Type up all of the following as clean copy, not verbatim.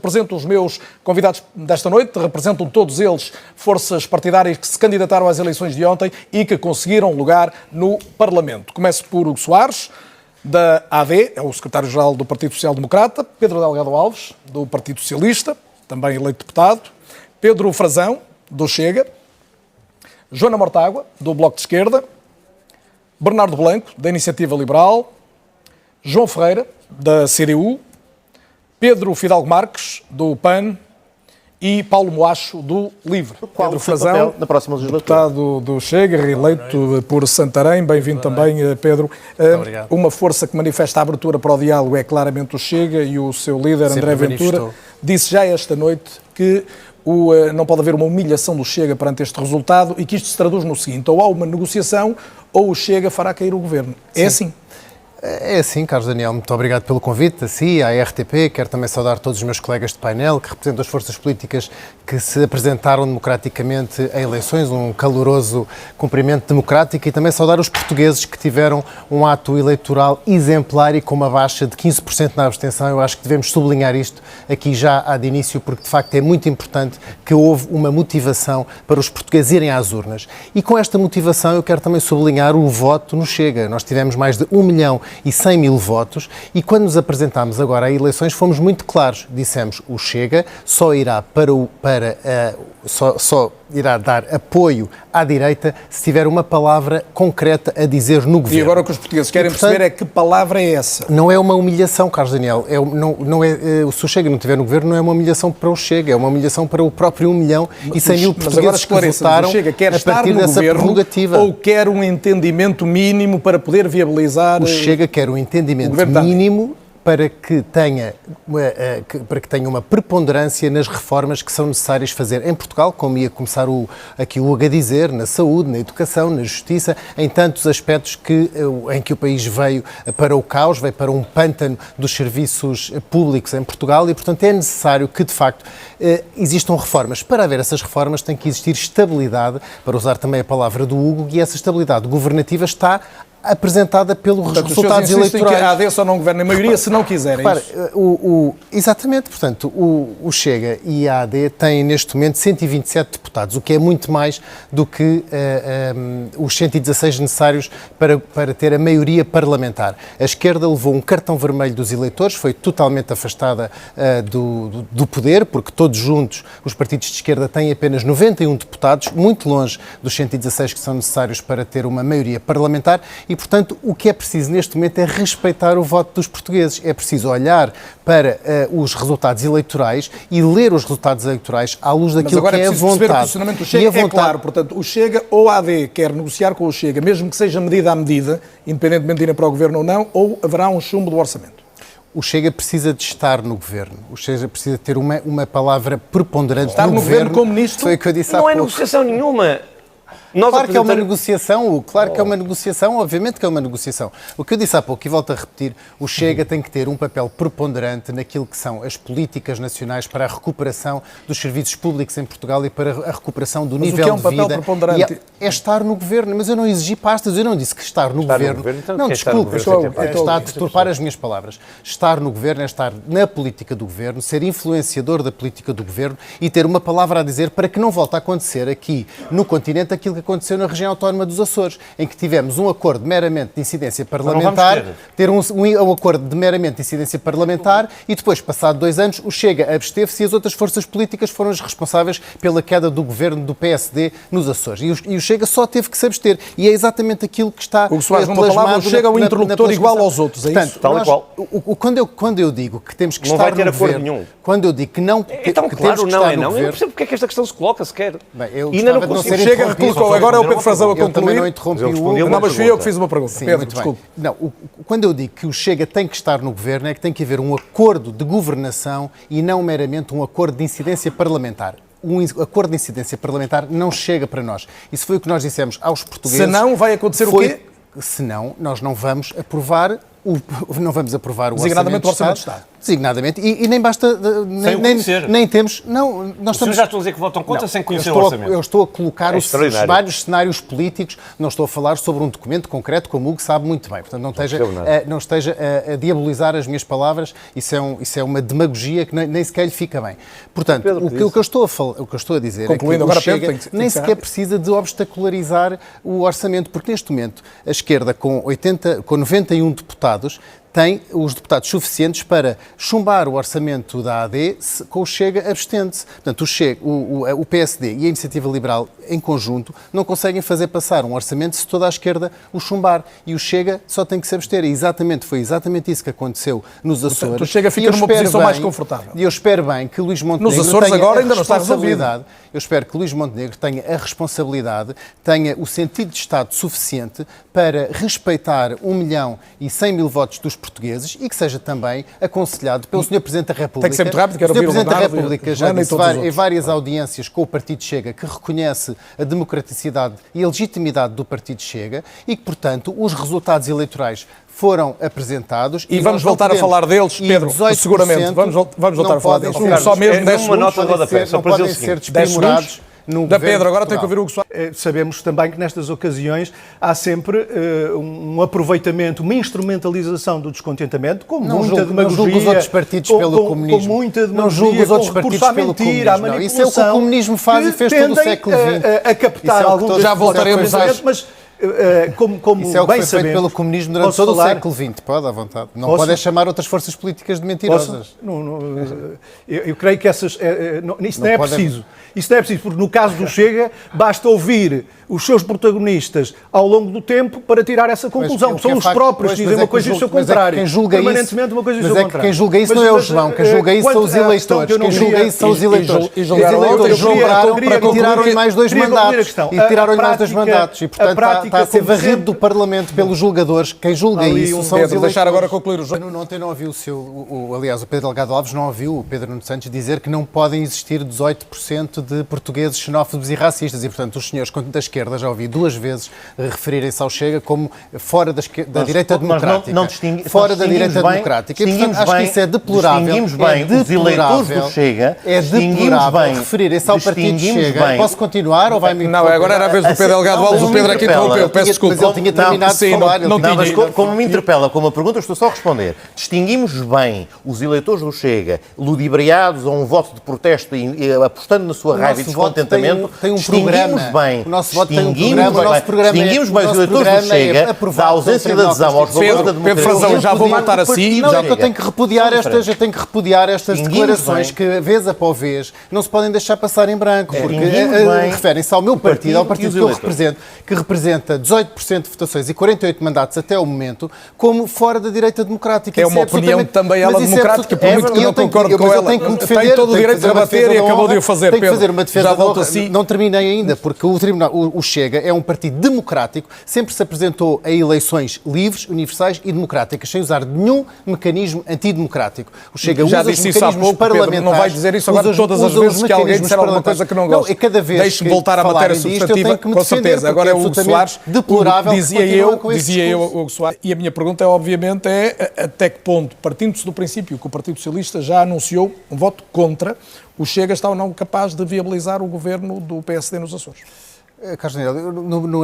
Apresento os meus convidados desta noite. Representam todos eles forças partidárias que se candidataram às eleições de ontem e que conseguiram lugar no Parlamento. Começo por Hugo Soares, da AD, é o secretário-geral do Partido Social Democrata. Pedro Delgado Alves, do Partido Socialista, também eleito deputado. Pedro Frazão, do Chega. Joana Mortágua, do Bloco de Esquerda. Bernardo Blanco, da Iniciativa Liberal. João Ferreira, da CDU. Pedro Fidalgo Marques, do PAN. E Paulo Moacho, do LIVRE. Pedro Frazão, na próxima legislatura. Deputado do Chega, reeleito por Santarém. Bem-vindo também, Pedro. Obrigado. Uma força que manifesta a abertura para o diálogo é claramente o Chega, e o seu líder, André Ventura, disse já esta noite que não pode haver uma humilhação do Chega perante este resultado e que isto se traduz no seguinte: ou há uma negociação ou o Chega fará cair o governo. É assim? É assim, Carlos Daniel, muito obrigado pelo convite, a si, à RTP. Quero também saudar todos os meus colegas de painel que representam as forças políticas que se apresentaram democraticamente em eleições, um caloroso cumprimento democrático, e também saudar os portugueses que tiveram um ato eleitoral exemplar e com uma baixa de 15% na abstenção. Eu acho que devemos sublinhar isto aqui já de início, porque de facto é muito importante que houve uma motivação para os portugueses irem às urnas. E com esta motivação eu quero também sublinhar o voto no Chega. Nós tivemos mais de 1.100.000 votos e quando nos apresentámos agora a eleições fomos muito claros. Dissemos: o Chega só irá só irá dar apoio à direita se tiver uma palavra concreta a dizer no governo. E agora o que os portugueses querem perceber é que palavra é essa. Não é uma humilhação, Carlos Daniel. Se o Chega não estiver no governo, não é uma humilhação para o Chega, é uma humilhação para o próprio 1.100.000 portugueses que votaram o Chega quer a estar partir no dessa governo, prerrogativa. ou quer um entendimento mínimo para poder viabilizar... O Chega quer um entendimento mínimo para que tenha uma preponderância nas reformas que são necessárias fazer em Portugal, como ia começar aqui o Hugo a dizer, na saúde, na educação, na justiça, em tantos aspectos em que o país veio para o caos, veio para um pântano dos serviços públicos em Portugal, e portanto é necessário que de facto existam reformas. Para haver essas reformas tem que existir estabilidade, para usar também a palavra do Hugo, e essa estabilidade governativa está apresentada pelos resultados eleitorais. Que a AD só não governa a maioria se não quiserem. Repara, exatamente, portanto, o Chega e a AD têm neste momento 127 deputados, o que é muito mais do que os 116 necessários para ter a maioria parlamentar. A esquerda levou um cartão vermelho dos eleitores, foi totalmente afastada do poder, porque todos juntos os partidos de esquerda têm apenas 91 deputados, muito longe dos 116 que são necessários para ter uma maioria parlamentar. E, portanto, o que é preciso neste momento é respeitar o voto dos portugueses. É preciso olhar para os resultados eleitorais e ler os resultados eleitorais à luz daquilo que é a vontade. O posicionamento do Chega é claro. Portanto, o Chega ou a AD quer negociar com o Chega, mesmo que seja medida a medida, independentemente de irem para o governo ou não, ou haverá um chumbo do orçamento? O Chega precisa de estar no governo. O Chega precisa ter uma palavra preponderante estar no governo como ministro. Foi o que eu disse há pouco. Não é negociação nenhuma. Claro que é uma negociação, que é uma negociação, obviamente que é uma negociação. O que eu disse há pouco, e volto a repetir, o Chega tem que ter um papel preponderante naquilo que são as políticas nacionais para a recuperação dos serviços públicos em Portugal e para a recuperação do nível de vida. Mas o que é um papel preponderante? É estar no governo, mas eu não exigi pastas, eu não disse que estar no governo... Então, não, desculpe, está a deturpar as minhas palavras. Estar no governo é estar na política do governo, ser influenciador da política do governo e ter uma palavra a dizer para que não volte a acontecer aqui no continente aquilo que aconteceu na região autónoma dos Açores, em que tivemos um acordo meramente de incidência parlamentar, ter um acordo de meramente de incidência parlamentar e depois, passado 2 anos, o Chega absteve-se e as outras forças políticas foram as responsáveis pela queda do governo do PSD nos Açores. E o Chega só teve que se abster. E é exatamente aquilo que está plasmado. O Chega é o interlocutor igual aos outros, é isso? Portanto, quando eu digo que temos que estar no governo, quando eu digo que não que temos que estar no governo... Eu não percebo porque é que esta questão se coloca sequer. Ainda não consigo. Chega reclusou. Agora é o Pedro Frazão a concluir. Eu também não interrompi o Hugo. Não, mas fui eu que fiz uma pergunta. Sim, Pedro, desculpe. Não, quando eu digo que o Chega tem que estar no governo, é que tem que haver um acordo de governação e não meramente um acordo de incidência parlamentar. Um acordo de incidência parlamentar não chega para nós. Isso foi o que nós dissemos aos portugueses. Se não, vai acontecer o quê? Se não, nós não vamos aprovar o orçamento do Estado. Designadamente, e nem basta... Nem temos... Não, nós estamos... já estou a dizer que votam contra sem conhecer o orçamento. Eu estou a colocar os vários cenários políticos, não estou a falar sobre um documento concreto, como o Hugo sabe muito bem. Portanto, não esteja a diabolizar as minhas palavras, isso é uma demagogia que nem sequer lhe fica bem. Portanto, o que eu estou a dizer é que o Chega nem sequer precisa de obstacularizar o orçamento, porque neste momento a esquerda, com 91 deputados, tem os deputados suficientes para chumbar o orçamento da AD, com o Chega abstente-se. Portanto, o PSD e a Iniciativa Liberal, em conjunto, não conseguem fazer passar um orçamento se toda a esquerda o chumbar. E o Chega só tem que se abster. Foi exatamente isso que aconteceu nos Açores. Portanto, o Chega fica numa posição mais confortável. E eu espero bem que Luís Montenegro nos Açores agora ainda não está resolvido. Eu espero que Luís Montenegro tenha a responsabilidade, tenha o sentido de Estado suficiente para respeitar 1.100.000 votos dos portugueses e que seja também aconselhado pelo Sr. Presidente da República. Tem que ser muito rápido, quero ouvir o Sr. Presidente da República já disse em várias outros. audiências com o Partido Chega que reconhece a democraticidade e a legitimidade do Partido Chega e que, portanto, os resultados eleitorais foram apresentados. E vamos voltar a falar deles, Pedro, seguramente. Vamos voltar a falar deles. Só mesmo 10 uma nota de rodapé, não podem ser desprimorados. Da Pedro, agora tem que ouvir o Hugo Soares. Sabemos também que nestas ocasiões há sempre um aproveitamento, uma instrumentalização do descontentamento, com muita demagogia. Não julgo os outros partidos pelo comunismo. Com muita demagogia, não julgo os outros partidos pelo comunismo. Não. Isso é o que o comunismo faz e fez todo o século XX. A captar alguns já voltaremos a isso. Mas como isso é o que bem foi feito pelo comunismo durante todo o século XX. Pode, à vontade. Não podem chamar outras forças políticas de mentirosas. Eu creio que isso não é preciso. Isso não é preciso, porque no caso do Chega, basta ouvir os seus protagonistas ao longo do tempo para tirar essa conclusão. São os próprios que dizem uma coisa e o seu contrário. Permanentemente uma coisa e o seu contrário. Quem julga isso não é o João, quem julga isso são os eleitores. Quem julga isso são os eleitores. Os eleitores julgaram e tiraram-lhe mais 2 mandatos. E tiraram-lhe mais 2 mandatos. E, portanto, está a ser varrido do Parlamento pelos julgadores. Quem julga isso são os eleitores. Deixar agora concluir o jogo. Ontem não ouvi aliás, o Pedro Delgado Alves não ouviu o Pedro Nuno Santos dizer que não podem existir 18% de portugueses xenófobos e racistas. E, portanto, os senhores da esquerda já ouvi 2 vezes referirem-se ao Chega como fora da direita democrática. Fora da direita democrática. E, portanto, acho que isso é deplorável. Distinguimos bem os eleitores do Chega. É deplorável referirem-se ao partido Chega. Posso continuar ou vai-me... Não, agora era a vez do Pedro Delgado Alves. O Pedro aqui interrompeu. Peço desculpa. Mas ele tinha terminado de falar. Mas como me interpela com uma pergunta, eu estou só a responder. Distinguimos bem os eleitores do Chega, ludibriados a um voto de protesto e apostando na sua raiva e descontentamento. Tem um programa. Bem, o nosso voto tem um programa. O nosso programa distinguimos bem os eleitores do Chega da ausência de adesão aos valores da democracia. Pedro Frazão, já vou matar assim. Não, é que eu tenho que repudiar estas declarações que, vez após vez, não se podem deixar passar em branco, porque referem-se ao meu partido, ao partido que eu represento, que representa 18% de votações e 48 mandatos até o momento, como fora da direita democrática. É uma opinião também ela democrática, por muito que não concordo com ela. Tem todo o direito de rebater e acabou de o fazer, Pedro. Tem que fazer uma defesa de honra. Não terminei ainda, porque o Chega é um partido democrático, sempre se apresentou a eleições livres, universais e democráticas, sem usar nenhum mecanismo antidemocrático. O Chega usa os mecanismos parlamentares. Não vai dizer isso agora todas as vezes que alguém disser alguma coisa que não gosta. Não, cada vez deixe-me voltar à matéria substantiva, com certeza. Agora é o Hugo Soares. Deplorável. Dizia eu, Hugo Soares. E a minha pergunta é, obviamente, até que ponto, partindo-se do princípio que o Partido Socialista já anunciou um voto contra, o Chega está ou não capaz de viabilizar o governo do PSD nos Açores? Carlos Daniel,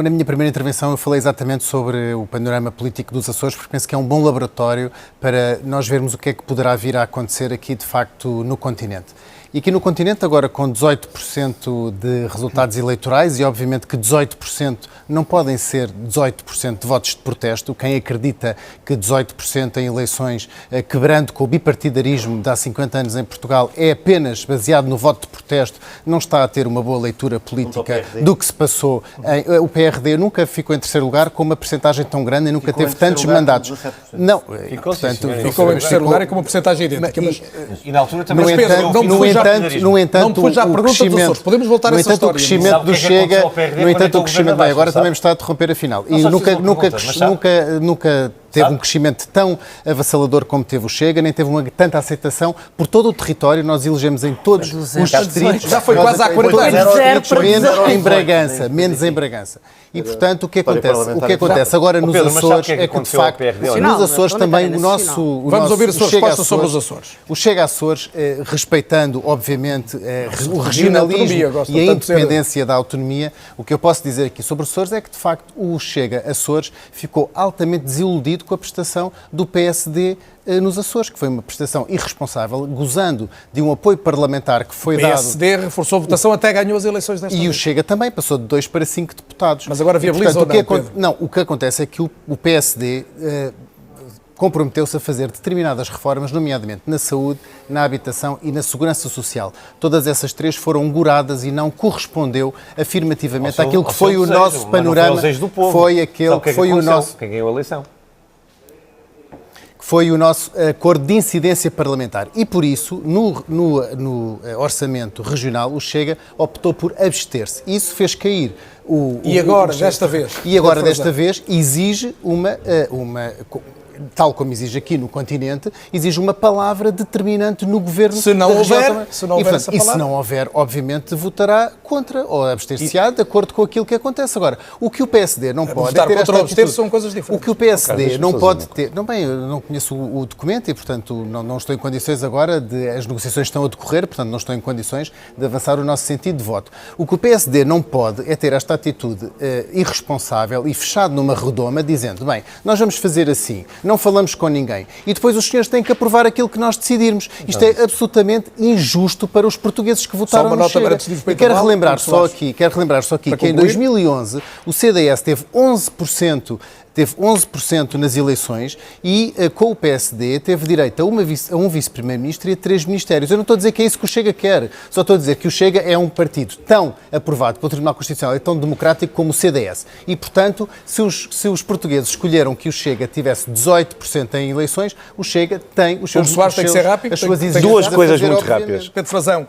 na minha primeira intervenção eu falei exatamente sobre o panorama político dos Açores, porque penso que é um bom laboratório para nós vermos o que é que poderá vir a acontecer aqui, de facto, no continente. E aqui no continente, agora com 18% de resultados eleitorais, e obviamente que 18% não podem ser 18% de votos de protesto. Quem acredita que 18% em eleições, quebrando com o bipartidarismo de há 50 anos em Portugal, é apenas baseado no voto de protesto, não está a ter uma boa leitura política do que se passou. O PRD nunca ficou em terceiro lugar com uma percentagem tão grande e nunca teve tantos mandatos. Não, ficou em terceiro lugar e com uma percentagem idêntica. E na altura também... No entanto, o crescimento, podemos voltar a essa história. O crescimento do Chega, no entanto, o crescimento, agora também me está a interromper afinal. E nunca teve um crescimento tão avassalador como teve o Chega, nem teve tanta aceitação por todo o território. Nós elegemos em todos os distritos. Já foi quase há 40 anos. Menos em Bragança. E, portanto, o que acontece? Agora, nos Açores, é que, de facto, nos Açores também o nosso... Vamos ouvir a sua resposta sobre os Açores. O Chega Açores, respeitando, obviamente, o regionalismo e a independência da autonomia, o que eu posso dizer aqui sobre os Açores é que, de facto, o Chega Açores ficou altamente desiludido com a prestação do PSD nos Açores, que foi uma prestação irresponsável, gozando de um apoio parlamentar que foi dado... O PSD reforçou a votação, até ganhou as eleições desta vez. E o Chega também passou de 2 para 5 deputados. Mas agora viabilizou, o que acontece é que o PSD comprometeu-se a fazer determinadas reformas, nomeadamente na saúde, na habitação e na segurança social. Todas essas 3 foram goradas e não correspondeu afirmativamente àquilo que foi o nosso panorama. Foi aquele que foi o nosso... Quem ganhou a eleição? Foi o nosso acordo de incidência parlamentar. E, por isso, no orçamento regional, o Chega optou por abster-se. Isso fez cair desta vez? E agora, desta vez, exige tal como exige aqui no continente, exige uma palavra determinante no governo se não da região. Se não houver essa palavra. E se não houver, obviamente, votará contra ou abster-se-á de acordo com aquilo que acontece. Agora, o que o PSD não pode é ter esta atitude. São coisas diferentes. O que o PSD não pode ter... eu não conheço o documento e, portanto, não estou em condições agora as negociações estão a decorrer, portanto, não estou em condições de avançar o nosso sentido de voto. O que o PSD não pode é ter esta atitude irresponsável e fechado numa redoma, dizendo, bem, nós vamos fazer assim, não falamos com ninguém. E depois os senhores têm que aprovar aquilo que nós decidirmos. Isto é absolutamente injusto para os portugueis que votaram no Chega. E quero relembrar só aqui que em 2011 o CDS teve 11% nas eleições e com o PSD teve direito a um vice-primeiro-ministro e a 3 ministérios. Eu não estou a dizer que é isso que o Chega quer, só estou a dizer que o Chega é um partido tão aprovado pelo Tribunal Constitucional e tão democrático como o CDS. E, portanto, se os portugueses escolheram que o Chega tivesse 18% em eleições, o Chega tem os seus... O Soares tem que ser rápido. As suas exigências duas coisas fazer, muito obviamente. rápidas. Pedro Frazão,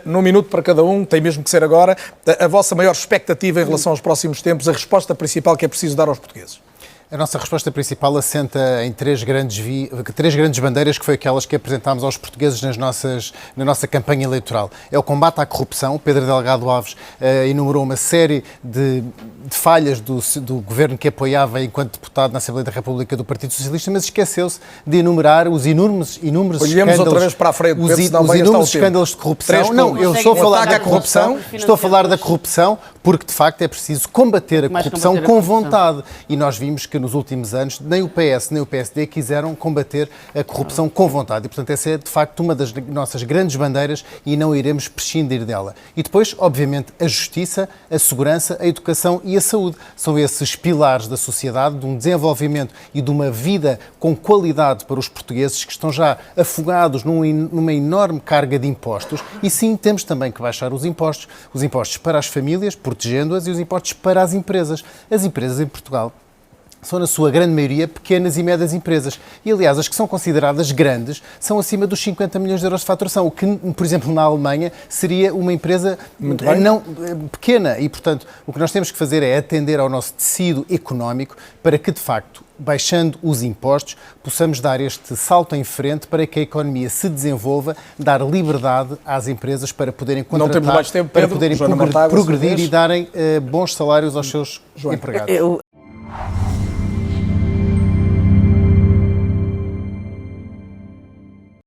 num minuto para cada um, tem mesmo que ser agora, a vossa maior expectativa em relação aos próximos tempos, a resposta principal que é preciso dar aos portugueses? A nossa resposta principal assenta em três grandes bandeiras, que foi aquelas que apresentámos aos portugueses na nossa campanha eleitoral. É o combate à corrupção. O Pedro Delgado Alves enumerou uma série de falhas do governo que apoiava enquanto deputado na Assembleia da República do Partido Socialista, mas esqueceu-se de enumerar os inúmeros escândalos. Outra vez para a frente, os inúmeros escândalos de corrupção. Não, eu estou a falar da corrupção. Estou a falar da corrupção porque, de facto, é preciso combater a corrupção com vontade. E nós vimos que nos últimos anos nem o PS nem o PSD quiseram combater a corrupção com vontade. E, portanto, essa é, de facto, uma das nossas grandes bandeiras e não iremos prescindir dela. E depois, obviamente, a justiça, a segurança, a educação e a saúde. São esses pilares da sociedade, de um desenvolvimento e de uma vida com qualidade para os portugueses que estão já afogados numa enorme carga de impostos. E sim, temos também que baixar os impostos para as famílias, protegendo-as, e os impostos para as empresas. As empresas em Portugal são, na sua grande maioria, pequenas e médias empresas. E, aliás, as que são consideradas grandes são acima dos 50 milhões de euros de faturação, o que, por exemplo, na Alemanha, seria uma empresa não pequena. E, portanto, o que nós temos que fazer é atender ao nosso tecido económico para que, de facto, baixando os impostos, possamos dar este salto em frente para que a economia se desenvolva, dar liberdade às empresas para poderem contratar, não temos mais tempo, para Pedro, poderem progredir e darem bons salários aos seus empregados.